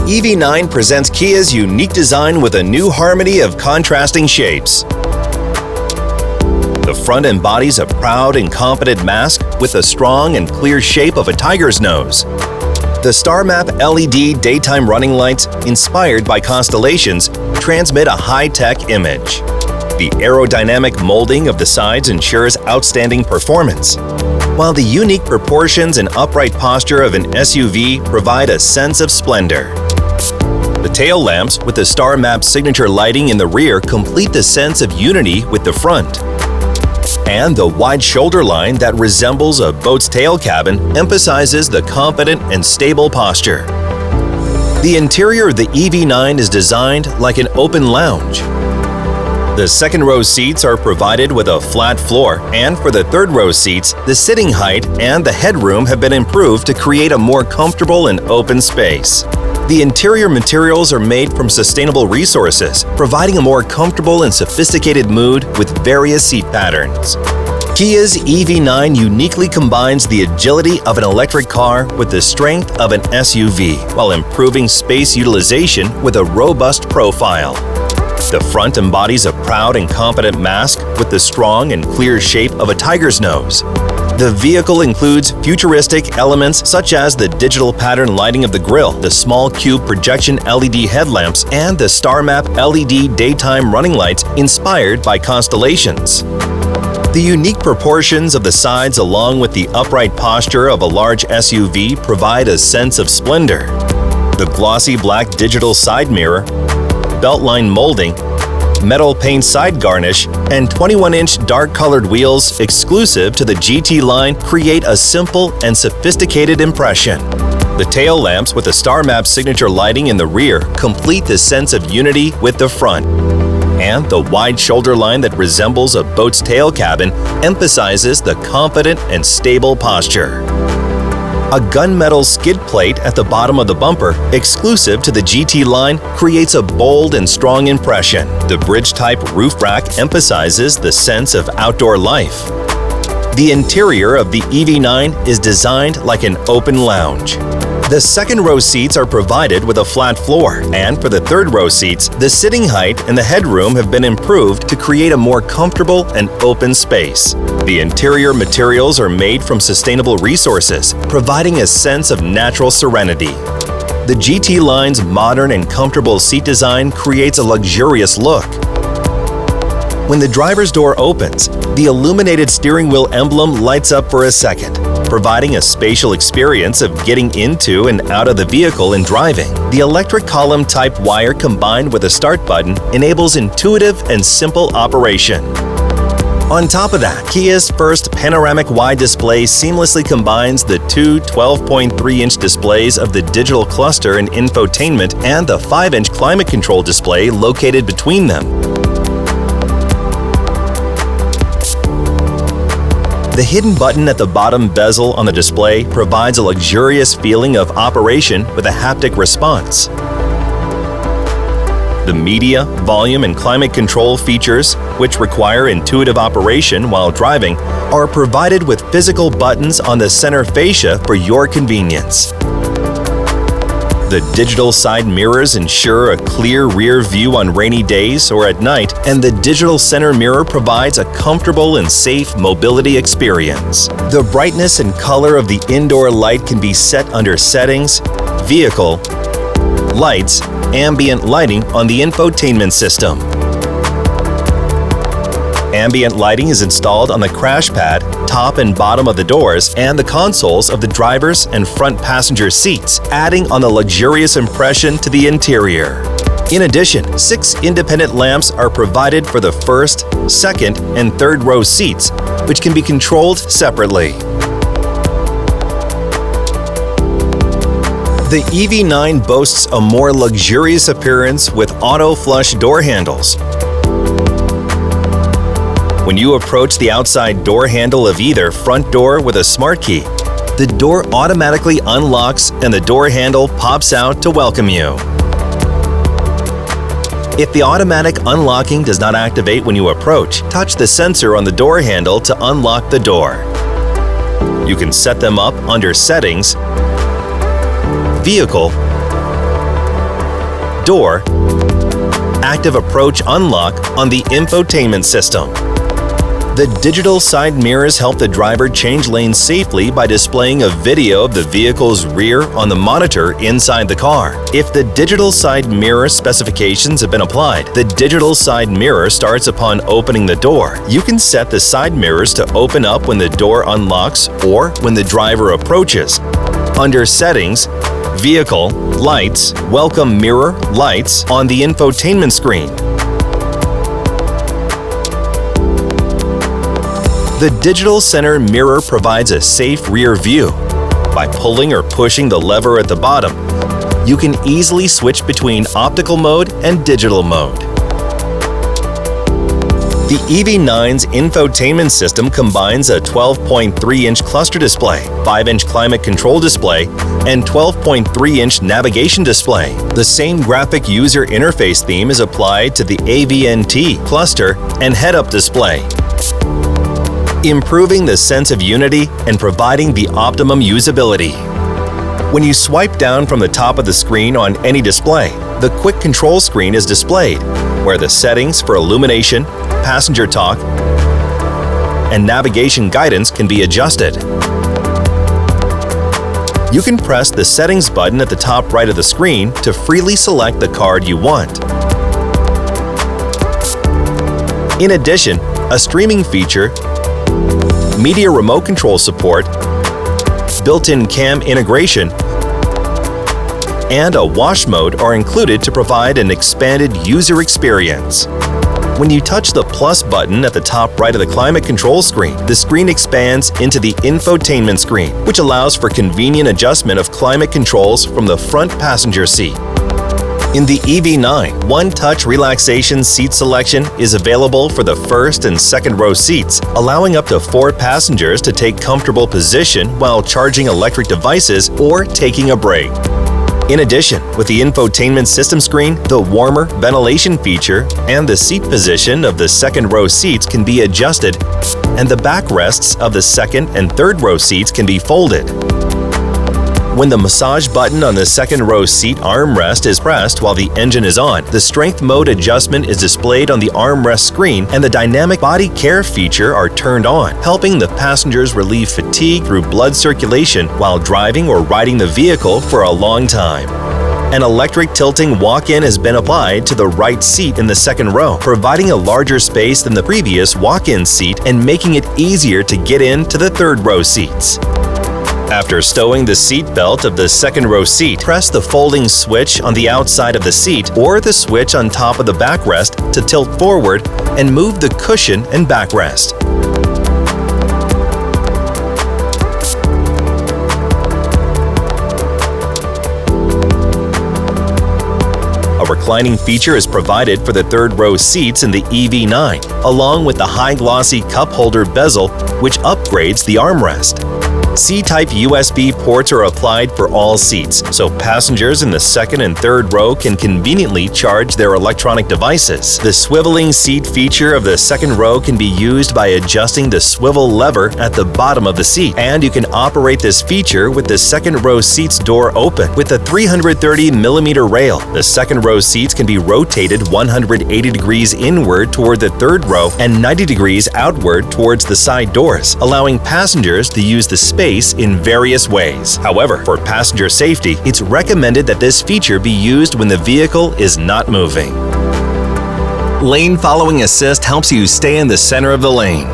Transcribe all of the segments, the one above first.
EV9 presents Kia's unique design with a new harmony of contrasting shapes. The front embodies a proud and confident mask with a strong and clear shape of a tiger's nose. The Star Map LED daytime running lights, inspired by constellations, transmit a high-tech image. The aerodynamic molding of the sides ensures outstanding performance, while the unique proportions and upright posture of an SUV provide a sense of splendor. The tail lamps with the Star Map signature lighting in the rear complete the sense of unity with the front. And the wide shoulder line that resembles a boat's tail cabin emphasizes the confident and stable posture. The interior of the EV9 is designed like an open lounge. The second row seats are provided with a flat floor, and for the third row seats, the sitting height and the headroom have been improved to create a more comfortable and open space. The interior materials are made from sustainable resources, providing a more comfortable and sophisticated mood with various seat patterns. Kia's EV9 uniquely combines the agility of an electric car with the strength of an SUV, while improving space utilization with a robust profile. The front embodies a proud and confident mask with the strong and clear shape of a tiger's nose. The vehicle includes futuristic elements such as the digital pattern lighting of the grille, the small cube projection LED headlamps, and the Star Map LED daytime running lights inspired by constellations. The unique proportions of the sides along with the upright posture of a large SUV provide a sense of splendor. The glossy black digital side mirror, beltline molding, metal paint side garnish, and 21-inch dark-colored wheels exclusive to the GT line create a simple and sophisticated impression. The tail lamps with the Star Map signature lighting in the rear complete the sense of unity with the front. And the wide shoulder line that resembles a boat's tail cabin emphasizes the confident and stable posture. A gunmetal skid plate at the bottom of the bumper, exclusive to the GT line, creates a bold and strong impression. The bridge-type roof rack emphasizes the sense of outdoor life. The interior of the EV9 is designed like an open lounge. The second row seats are provided with a flat floor, and for the third row seats, the sitting height and the headroom have been improved to create a more comfortable and open space. The interior materials are made from sustainable resources, providing a sense of natural serenity. The GT line's modern and comfortable seat design creates a luxurious look. When the driver's door opens, the illuminated steering wheel emblem lights up for a second, providing a spatial experience of getting into and out of the vehicle and driving. The electric column-type wire combined with a start button enables intuitive and simple operation. On top of that, Kia's first panoramic wide display seamlessly combines the two 12.3-inch displays of the digital cluster and infotainment and the 5-inch climate control display located between them. The hidden button at the bottom bezel on the display provides a luxurious feeling of operation with a haptic response. The media, volume, and climate control features, which require intuitive operation while driving, are provided with physical buttons on the center fascia for your convenience. The digital side mirrors ensure a clear rear view on rainy days or at night, and the digital center mirror provides a comfortable and safe mobility experience. The brightness and color of the indoor light can be set under Settings, Vehicle, Lights, Ambient Lighting on the infotainment system. Ambient lighting is installed on the crash pad, top and bottom of the doors, and the consoles of the driver's and front passenger seats, adding on the luxurious impression to the interior. In addition, 6 independent lamps are provided for the first, second, and third row seats, which can be controlled separately. The EV9 boasts a more luxurious appearance with auto-flush door handles. When you approach the outside door handle of either front door with a smart key, the door automatically unlocks and the door handle pops out to welcome you. If the automatic unlocking does not activate when you approach, touch the sensor on the door handle to unlock the door. You can set them up under Settings, Vehicle, door, active approach unlock on the infotainment system. The digital side mirrors help the driver change lanes safely by displaying a video of the vehicle's rear on the monitor inside the car. If the digital side mirror specifications have been applied, the digital side mirror starts upon opening the door. You can set the side mirrors to open up when the door unlocks or when the driver approaches. Under Settings, Vehicle, Lights, Welcome Mirror, Lights on the infotainment screen. The digital center mirror provides a safe rear view. By pulling or pushing the lever at the bottom, you can easily switch between optical mode and digital mode. The EV9's infotainment system combines a 12.3-inch cluster display, 5-inch climate control display, and 12.3-inch navigation display. The same graphic user interface theme is applied to the AVNT cluster and head-up display, improving the sense of unity and providing the optimum usability. When you swipe down from the top of the screen on any display, the quick control screen is displayed, where the settings for illumination, passenger talk, and navigation guidance can be adjusted. You can press the settings button at the top right of the screen to freely select the card you want. In addition, a streaming feature, media remote control support, built-in cam integration, and a wash mode are included to provide an expanded user experience. When you touch the plus button at the top right of the climate control screen, the screen expands into the infotainment screen, which allows for convenient adjustment of climate controls from the front passenger seat. In the EV9, one-touch relaxation seat selection is available for the first and second row seats, allowing up to 4 passengers to take comfortable position while charging electric devices or taking a break. In addition, with the infotainment system screen, the warmer ventilation feature and the seat position of the second row seats can be adjusted, and the backrests of the second and third row seats can be folded. When the massage button on the second row seat armrest is pressed while the engine is on, the strength mode adjustment is displayed on the armrest screen and the dynamic body care feature are turned on, helping the passengers relieve fatigue through blood circulation while driving or riding the vehicle for a long time. An electric tilting walk-in has been applied to the right seat in the second row, providing a larger space than the previous walk-in seat and making it easier to get into the third row seats. After stowing the seat belt of the second row seat, press the folding switch on the outside of the seat or the switch on top of the backrest to tilt forward and move the cushion and backrest. A reclining feature is provided for the third row seats in the EV9, along with the high-glossy cup holder bezel, which upgrades the armrest. C-type USB ports are applied for all seats, so passengers in the second and third row can conveniently charge their electronic devices. The swiveling seat feature of the second row can be used by adjusting the swivel lever at the bottom of the seat, and you can operate this feature with the second row seat's door open. With a 330mm rail, the second row seats can be rotated 180 degrees inward toward the third row and 90 degrees outward towards the side doors, allowing passengers to use the space in various ways. However, for passenger safety, it's recommended that this feature be used when the vehicle is not moving. Lane Following Assist helps you stay in the center of the lane.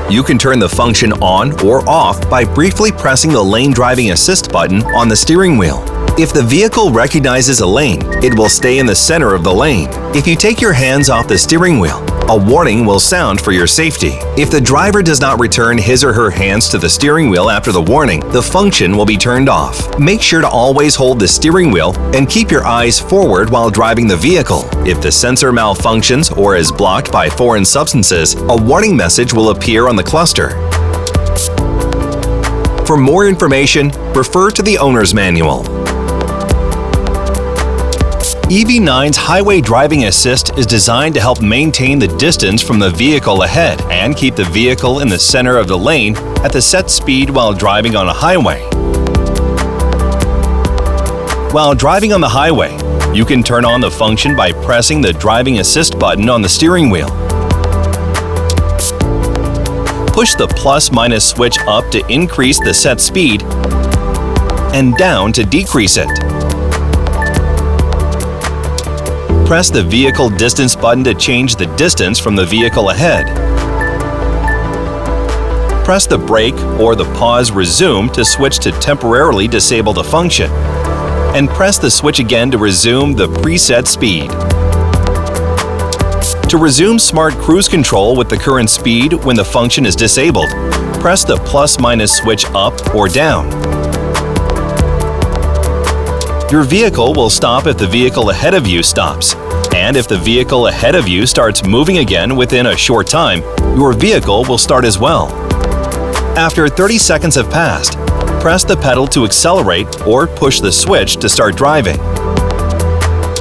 You can turn the function on or off by briefly pressing the Lane Driving Assist button on the steering wheel. If the vehicle recognizes a lane, it will stay in the center of the lane. If you take your hands off the steering wheel, a warning will sound for your safety. If the driver does not return his or her hands to the steering wheel after the warning, the function will be turned off. Make sure to always hold the steering wheel and keep your eyes forward while driving the vehicle. If the sensor malfunctions or is blocked by foreign substances, a warning message will appear on the cluster. For more information, refer to the owner's manual. EV9's Highway Driving Assist is designed to help maintain the distance from the vehicle ahead and keep the vehicle in the center of the lane at the set speed while driving on a highway. While driving on the highway, You can turn on the function by pressing the driving assist button on the steering wheel. Push the plus-minus switch up to increase the set speed and down to decrease it. Press the vehicle distance button to change the distance from the vehicle ahead. Press the brake or the pause resume to switch to temporarily disable the function, and press the switch again to resume the preset speed. To resume Smart Cruise Control with the current speed when the function is disabled, press the plus-minus switch up or down. Your vehicle will stop if the vehicle ahead of you stops, and if the vehicle ahead of you starts moving again within a short time, your vehicle will start as well. After 30 seconds have passed, press the pedal to accelerate or push the switch to start driving.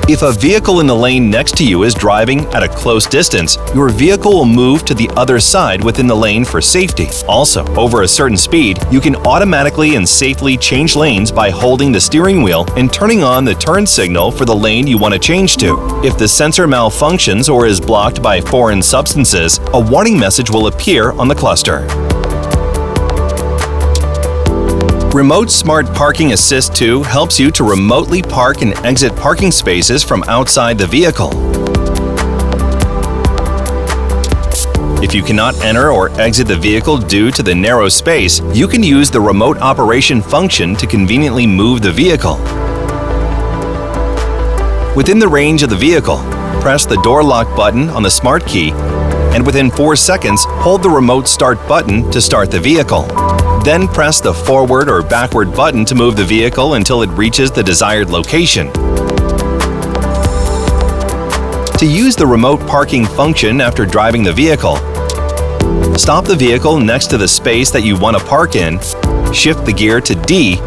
If a vehicle in the lane next to you is driving at a close distance, your vehicle will move to the other side within the lane for safety. Also, over a certain speed, you can automatically and safely change lanes by holding the steering wheel and turning on the turn signal for the lane you want to change to. If the sensor malfunctions or is blocked by foreign substances, a warning message will appear on the cluster. Remote Smart Parking Assist 2 helps you to remotely park and exit parking spaces from outside the vehicle. If you cannot enter or exit the vehicle due to the narrow space, you can use the remote operation function to conveniently move the vehicle. Within the range of the vehicle, press the door lock button on the smart key, and within 4 seconds, hold the remote start button to start the vehicle. Then press the forward or backward button to move the vehicle until it reaches the desired location. To use the remote parking function after driving the vehicle, stop the vehicle next to the space that you want to park in, shift the gear to D,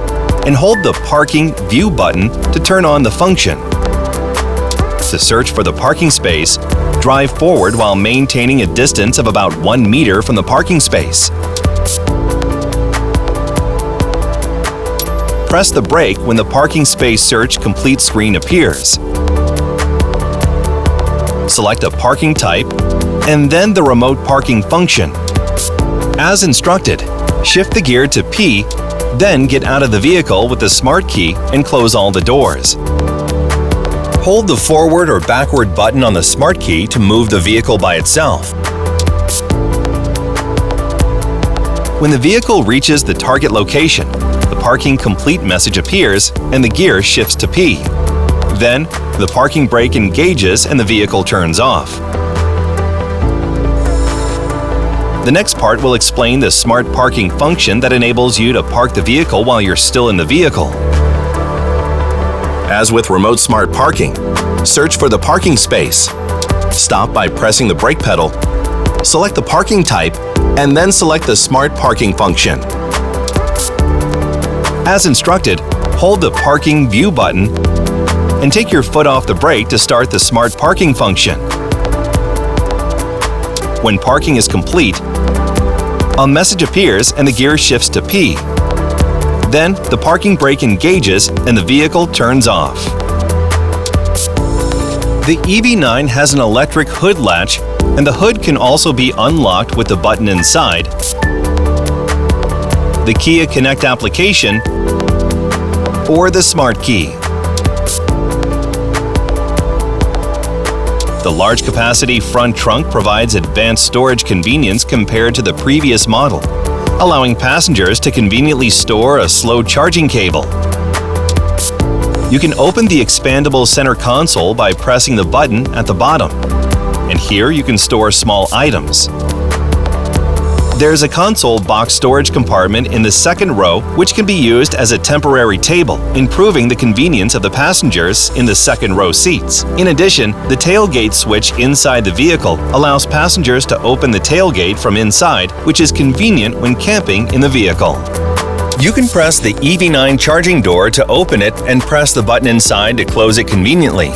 and hold the Parking View button to turn on the function. To search for the parking space, drive forward while maintaining a distance of about 1 meter from the parking space. Press the brake when the parking space search complete screen appears. Select a parking type and then the remote parking function. As instructed, shift the gear to P, then get out of the vehicle with the smart key and close all the doors. Hold the forward or backward button on the smart key to move the vehicle by itself. When the vehicle reaches the target location, the parking complete message appears and the gear shifts to P. Then, the parking brake engages and the vehicle turns off. The next part will explain the smart parking function that enables you to park the vehicle while you're still in the vehicle. As with remote smart parking, search for the parking space. Stop by pressing the brake pedal, select the parking type, and then select the smart parking function. As instructed, hold the Parking View button and take your foot off the brake to start the smart parking function. When parking is complete, a message appears and the gear shifts to P. Then, the parking brake engages and the vehicle turns off. The EV9 has an electric hood latch, and the hood can also be unlocked with the button inside, the Kia Connect application, or the smart key. The large capacity front trunk provides advanced storage convenience compared to the previous model, allowing passengers to conveniently store a slow charging cable. You can open the expandable center console by pressing the button at the bottom, and here you can store small items. There's a console box storage compartment in the second row which can be used as a temporary table, improving the convenience of the passengers in the second row seats. In addition, the tailgate switch inside the vehicle allows passengers to open the tailgate from inside, which is convenient when camping in the vehicle. You can press the EV9 charging door to open it and press the button inside to close it conveniently.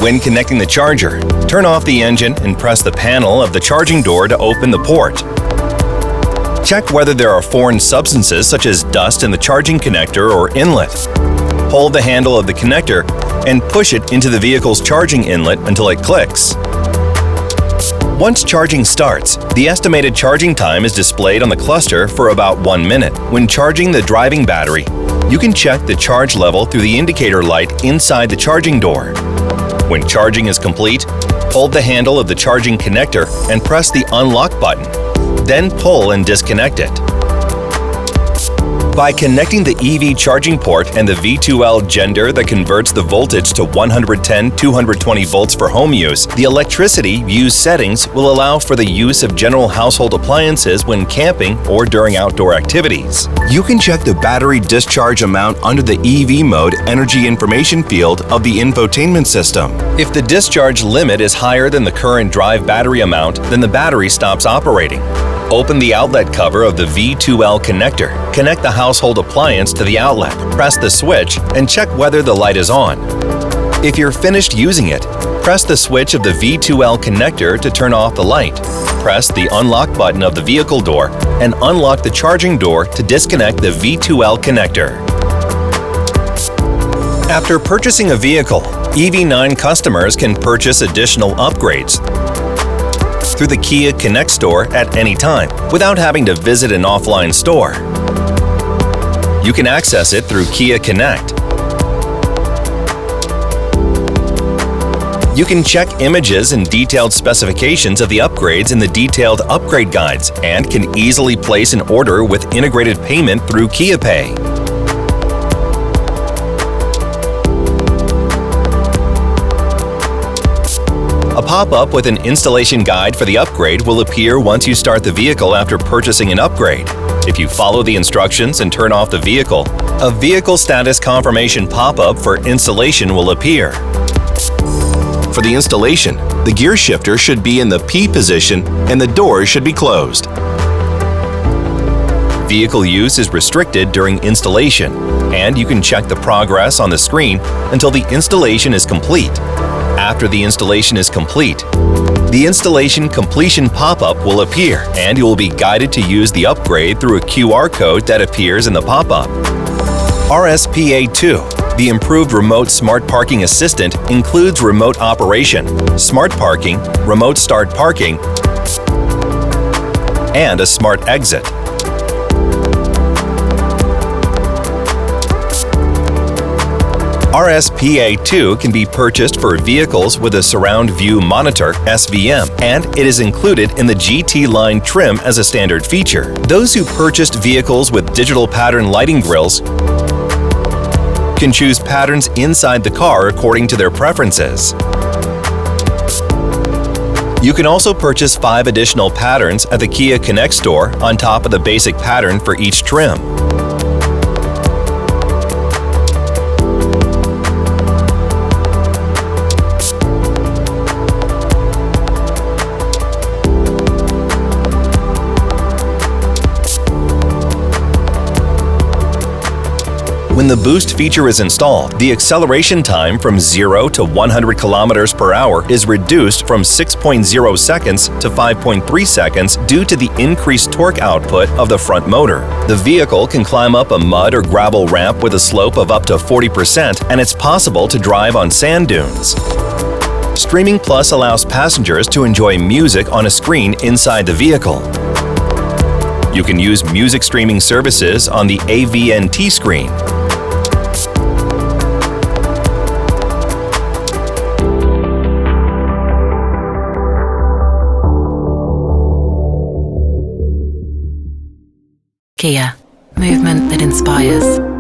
When connecting the charger, turn off the engine and press the panel of the charging door to open the port. Check whether there are foreign substances such as dust in the charging connector or inlet. Hold the handle of the connector and push it into the vehicle's charging inlet until it clicks. Once charging starts, the estimated charging time is displayed on the cluster for about 1 minute. When charging the driving battery, you can check the charge level through the indicator light inside the charging door. When charging is complete, hold the handle of the charging connector and press the unlock button. Then pull and disconnect it. By connecting the EV charging port and the V2L gender that converts the voltage to 110-220 volts for home use, the electricity use settings will allow for the use of general household appliances when camping or during outdoor activities. You can check the battery discharge amount under the EV mode energy information field of the infotainment system. If the discharge limit is higher than the current drive battery amount, then the battery stops operating. Open the outlet cover of the V2L connector. Connect the household appliance to the outlet. Press the switch and check whether the light is on. If you're finished using it, press the switch of the V2L connector to turn off the light. Press the unlock button of the vehicle door and unlock the charging door to disconnect the V2L connector. After purchasing a vehicle, EV9 customers can purchase additional upgrades through the Kia Connect store at any time without having to visit an offline store. You can access it through Kia Connect. You can check images and detailed specifications of the upgrades in the detailed upgrade guides and can easily place an order with integrated payment through Kia Pay. A pop-up with an installation guide for the upgrade will appear once you start the vehicle after purchasing an upgrade. If you follow the instructions and turn off the vehicle, a vehicle status confirmation pop-up for installation will appear. For the installation, the gear shifter should be in the P position and the doors should be closed. Vehicle use is restricted during installation, and you can check the progress on the screen until the installation is complete. After the installation is complete, the installation completion pop-up will appear, and you will be guided to use the upgrade through a QR code that appears in the pop-up. RSPA2, the improved remote smart parking assistant, includes remote operation, smart parking, remote start parking, and a smart exit. RSPA2 can be purchased for vehicles with a surround view monitor (SVM), and it is included in the GT line trim as a standard feature. Those who purchased vehicles with digital pattern lighting grills can choose patterns inside the car according to their preferences. You can also purchase 5 additional patterns at the Kia Connect store on top of the basic pattern for each trim. When the boost feature is installed, the acceleration time from 0 to 100 km per hour is reduced from 6.0 seconds to 5.3 seconds due to the increased torque output of the front motor. The vehicle can climb up a mud or gravel ramp with a slope of up to 40%, and it's possible to drive on sand dunes. Streaming Plus allows passengers to enjoy music on a screen inside the vehicle. You can use music streaming services on the AVNT screen. Kia, movement that inspires.